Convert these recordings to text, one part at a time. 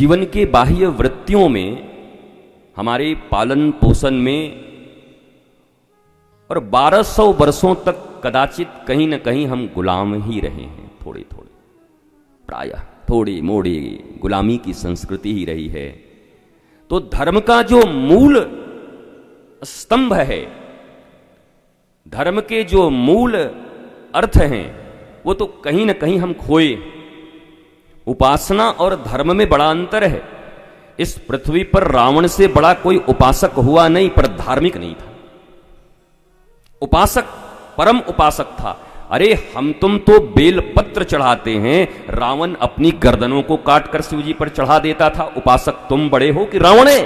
जीवन के बाह्य वृत्तियों में, हमारे पालन पोषण में, और 1200 वर्षों तक कदाचित कहीं न कहीं हम गुलाम ही रहे हैं, थोड़े थोड़े, प्रायः थोड़ी मोड़ी गुलामी की संस्कृति ही रही है। तो धर्म का जो मूल स्तंभ है, धर्म के जो मूल अर्थ हैं, वो तो कहीं न कहीं हम खोए। उपासना और धर्म में बड़ा अंतर है। इस पृथ्वी पर रावण से बड़ा कोई उपासक हुआ नहीं, पर धार्मिक नहीं था। उपासक परम उपासक था। अरे हम तुम तो बेल पत्र चढ़ाते हैं, रावण अपनी गर्दनों को काटकर शिव जी पर चढ़ा देता था। उपासक तुम बड़े हो कि रावण है?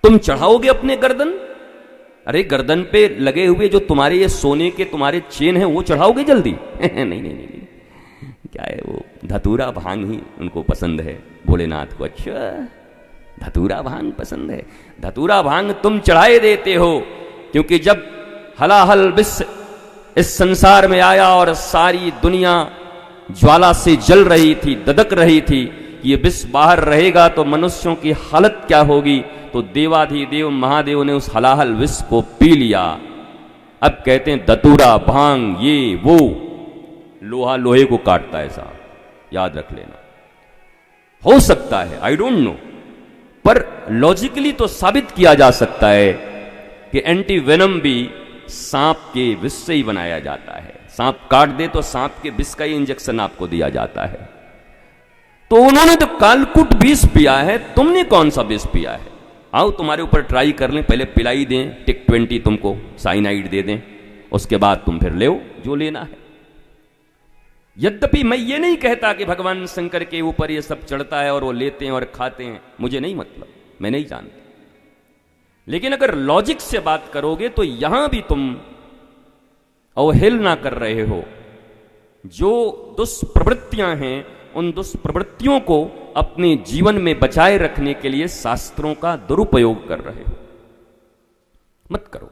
तुम चढ़ाओगे अपने गर्दन? अरे गर्दन पे लगे हुए जो तुम्हारे ये सोने के तुम्हारे चेन हैं, वो चढ़ाओगे जल्दी? नहीं नहीं नहीं नहीं, क्या है वो धतूरा भांग ही उनको पसंद है, भोलेनाथ को। अच्छा, धतूरा भांग पसंद है? धतूरा भांग तुम चढ़ाए देते हो, क्योंकि जब हलाहल विष इस संसार में आया और सारी दुनिया ज्वाला से जल रही थी, ददक रही थी, ये विष बाहर रहेगा तो मनुष्यों की हालत क्या होगी, तो देवाधिदेव महादेव ने उस हलाहल विष को पी लिया। अब कहते हैं धतूरा भांग ये वो, लोहा लोहे को काटता है साहब, याद रख लेना। हो सकता है, आई डोंट नो, पर लॉजिकली तो साबित किया जा सकता है कि एंटी वेनम भी सांप के विष से ही बनाया जाता है। सांप काट दे तो सांप के विष का ही इंजेक्शन आपको दिया जाता है। तो उन्होंने तो कालकुट विष पिया है, तुमने कौन सा विष पिया है? आओ तुम्हारे ऊपर ट्राई कर लें, पहले पिलाई दें टिक 20 तुमको, साइनाइड दे दें, उसके बाद तुम फिर ले जो लेना है। यद्यपि मैं ये नहीं कहता कि भगवान शंकर के ऊपर ये सब चढ़ता है और वो लेते हैं और खाते हैं, मुझे नहीं मतलब, मैं नहीं जानता। लेकिन अगर लॉजिक से बात करोगे तो यहां भी तुम अवहेलना कर रहे हो। जो दुष्प्रवृत्तियां हैं, उन दुष्प्रवृत्तियों को अपने जीवन में बचाए रखने के लिए शास्त्रों का दुरुपयोग कर रहे हो। मत करो।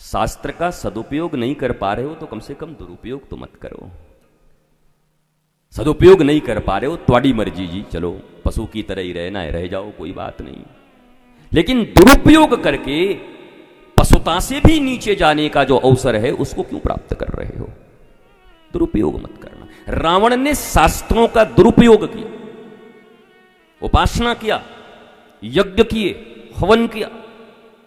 शास्त्र का सदुपयोग नहीं कर पा रहे हो तो कम से कम दुरुपयोग तो मत करो। सदुपयोग नहीं कर पा रहे हो, तुम्हारी मर्जी जी, चलो पशु की तरह ही रहना है, रह जाओ, कोई बात नहीं। लेकिन दुरुपयोग करके पशुता से भी नीचे जाने का जो अवसर है, उसको क्यों प्राप्त कर रहे हो? दुरुपयोग मत करना। रावण ने शास्त्रों का दुरुपयोग किया, उपासना किया, यज्ञ किए, हवन किया।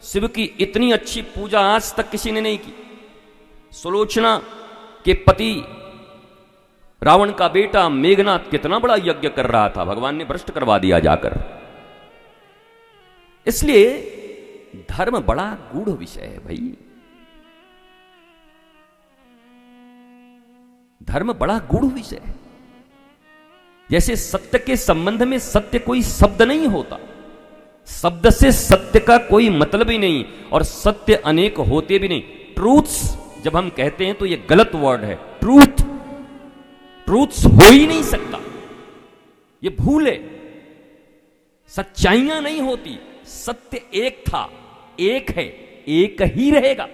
शिव की इतनी अच्छी पूजा आज तक किसी ने नहीं की। सुलोचना के पति रावण का बेटा मेघनाथ कितना बड़ा यज्ञ कर रहा था, भगवान ने भ्रष्ट करवा दिया जाकर। इसलिए धर्म बड़ा गूढ़ विषय है भाई, धर्म बड़ा गूढ़ विषय है। जैसे सत्य के संबंध में सत्य कोई शब्द नहीं होता, शब्द से सत्य का कोई मतलब ही नहीं, और सत्य अनेक होते भी नहीं। ट्रूथ्स जब हम कहते हैं तो यह गलत वर्ड है। ट्रूथ्स हो ही नहीं सकता, यह भूल है। सच्चाइयां नहीं होती, सत्य एक था, एक है, एक ही रहेगा।